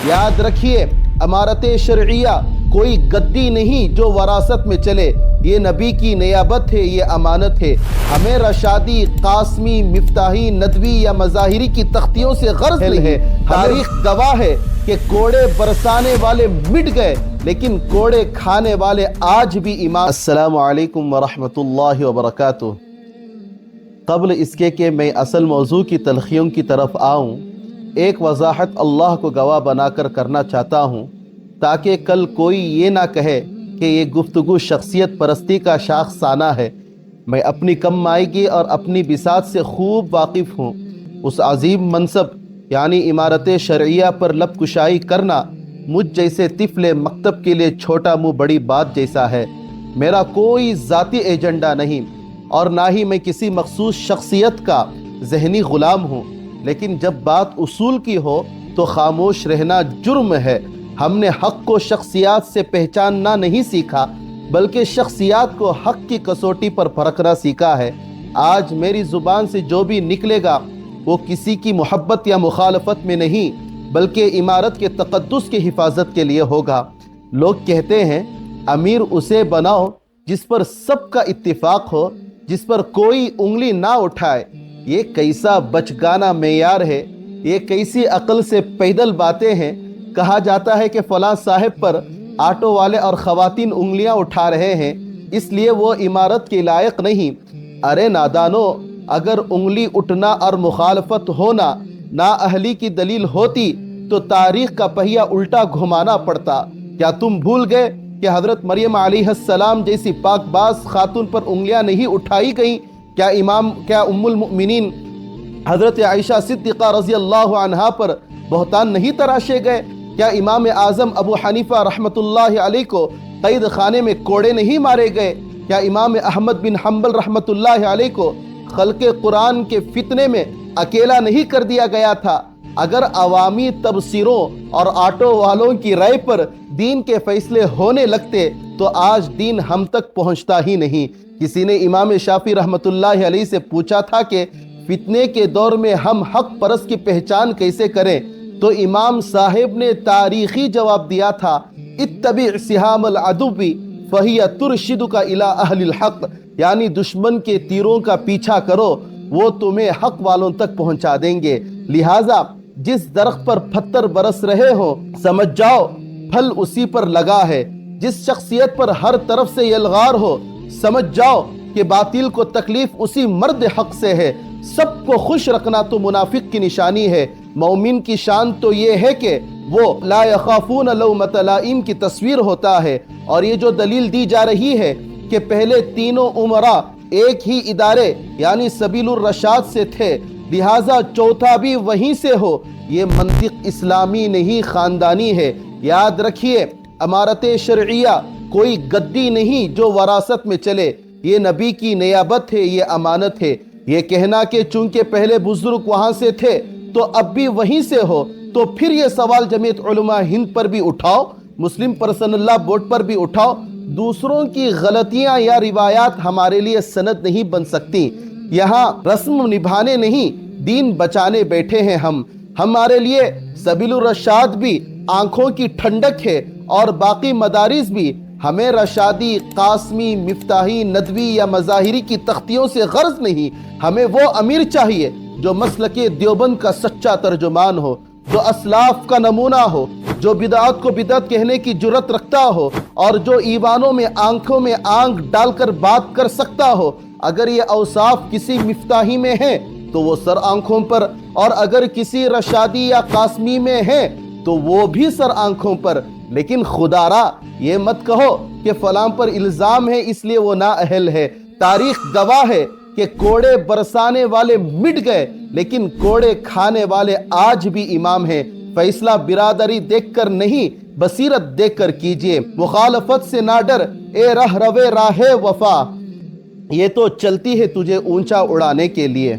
یاد رکھیے امارت شرعیہ کوئی گدی نہیں جو وراثت میں چلے، یہ نبی کی نیابت ہے، یہ امانت ہے۔ ہمیں رشادی، قاسمی، مفتاحی، ندوی یا مظاہری کی تختیوں سے غرض نہیں ہے۔ تاریخ گواہ ہے کہ کوڑے برسانے والے مٹ گئے لیکن کوڑے کھانے والے آج بھی امام۔ السلام علیکم ورحمۃ اللہ وبرکاتہ۔ قبل اس کے کہ میں اصل موضوع کی تلخیوں کی طرف آؤں، ایک وضاحت اللہ کو گواہ بنا کر کرنا چاہتا ہوں تاکہ کل کوئی یہ نہ کہے کہ یہ گفتگو شخصیت پرستی کا شاخسانہ ہے۔ میں اپنی کم مائیگی اور اپنی بساط سے خوب واقف ہوں۔ اس عظیم منصب یعنی امارت شرعیہ پر لب کشائی کرنا مجھ جیسے طفل مکتب کے لیے چھوٹا منہ بڑی بات جیسا ہے۔ میرا کوئی ذاتی ایجنڈا نہیں اور نہ ہی میں کسی مخصوص شخصیت کا ذہنی غلام ہوں، لیکن جب بات اصول کی ہو تو خاموش رہنا جرم ہے۔ ہم نے حق کو شخصیات سے پہچاننا نہیں سیکھا بلکہ شخصیات کو حق کی کسوٹی پر پرکھنا سیکھا ہے۔ آج میری زبان سے جو بھی نکلے گا وہ کسی کی محبت یا مخالفت میں نہیں بلکہ امارت کے تقدس کی حفاظت کے لیے ہوگا۔ لوگ کہتے ہیں امیر اسے بناؤ جس پر سب کا اتفاق ہو، جس پر کوئی انگلی نہ اٹھائے۔ یہ کیسا بچگانہ معیار ہے، یہ کیسی عقل سے پیدل باتیں ہیں۔ کہا جاتا ہے کہ فلاں صاحب پر آٹو والے اور خواتین انگلیاں اٹھا رہے ہیں اس لیے وہ امارت کے لائق نہیں۔ ارے نادانو، اگر انگلی اٹھنا اور مخالفت ہونا نااہلی کی دلیل ہوتی تو تاریخ کا پہیہ الٹا گھمانا پڑتا۔ کیا تم بھول گئے کہ حضرت مریم علیہ السلام جیسی پاک باز خاتون پر انگلیاں نہیں اٹھائی گئیں؟ کیا ام المؤمنین حضرت عائشہ صدیقہ رضی اللہ عنہا پر بہتان نہیں تراشے گئے؟ کیا امام اعظم ابو حنیفہ رحمۃ اللہ علیہ کو قید خانے میں کوڑے نہیں مارے گئے؟ کیا امام احمد بن حنبل رحمۃ اللہ علیہ کو خلق قرآن کے فتنے میں اکیلا نہیں کر دیا گیا تھا؟ اگر عوامی تبصروں اور آٹو والوں کی رائے پر دین کے فیصلے ہونے لگتے تو آج دین ہم تک پہنچتا ہی نہیں۔ کسی نے امام شافعی رحمۃ اللہ علیہ سے پوچھا تھا کہ فتنے کے دور میں ہم حق پرست کی پہچان کیسے کریں؟ تو امام صاحب نے تاریخی جواب دیا تھا، اتبع سہام العدو فہی ترشدک الی اہل الحق، یعنی دشمن کے تیروں کا پیچھا کرو، وہ تمہیں حق والوں تک پہنچا دیں گے۔ لہٰذا جس درخت پر پتھر برس رہے ہو سمجھ جاؤ پھل اسی پر لگا ہے، جس شخصیت پر ہر طرف سے یلغار ہو سمجھ جاؤ کہ باطل کو تکلیف اسی مرد حق سے ہے۔ سب کو خوش رکھنا تو منافق کی نشانی ہے۔ مومن کی شان تو یہ ہے کہ وہ لا یخافون لومۃ لائم کی تصویر ہوتا ہے، اور یہ جو دلیل دی جا رہی ہے کہ پہلے تینوں عمراء ایک ہی ادارے یعنی سبیل الرشاد سے تھے لہٰذا چوتھا بھی وہیں سے ہو، یہ منطق اسلامی نہیں خاندانی ہے۔ یاد رکھیے امارت شرعیہ کوئی گدی نہیں جو وراثت میں چلے، یہ نبی کی نیابت ہے، یہ امانت ہے۔ یہ کہنا کہ چونکہ پہلے بزرگ وہاں سے تھے تو اب بھی وہیں سے ہو، تو پھر یہ سوال جمعیت علماء ہند پر بھی اٹھاؤ، مسلم پرسنل لاء بورڈ پر بھی اٹھاؤ۔ دوسروں کی غلطیاں یا روایات ہمارے لیے سند نہیں بن سکتی۔ یہاں رسم نبھانے نہیں دین بچانے بیٹھے ہیں ہم۔ ہمارے لیے سبیل الرشاد بھی آنکھوں کی ٹھنڈک ہے اور باقی مدارس بھی۔ ہمیں رشادی، قاسمی، مفتاحی، ندوی یا مظاہری کی تختیوں سے غرض نہیں۔ ہمیں وہ امیر چاہیے جو مسلک دیوبند کا سچا ترجمان ہو، جو اسلاف کا نمونہ ہو، جو بدعت کو بدعت کہنے کی جرت رکھتا ہو اور جو ایوانوں میں آنکھوں میں آنکھ ڈال کر بات کر سکتا ہو۔ اگر یہ اوصاف کسی مفتاحی میں ہیں تو وہ سر آنکھوں پر، اور اگر کسی رشادی یا قاسمی میں ہیں تو وہ بھی سر آنکھوں پر۔ لیکن خدا را یہ مت کہو کہ فلاں پر الزام ہے اس لیے وہ نااہل ہے۔ تاریخ گواہ ہے کہ کوڑے برسانے والے مٹ گئے لیکن کوڑے کھانے والے آج بھی امام ہیں۔ فیصلہ برادری دیکھ کر نہیں بصیرت دیکھ کر کیجئے۔ مخالفت سے نہ ڈر اے رہ روے راہ وفا، یہ تو چلتی ہے تجھے اونچا اڑانے کے لیے۔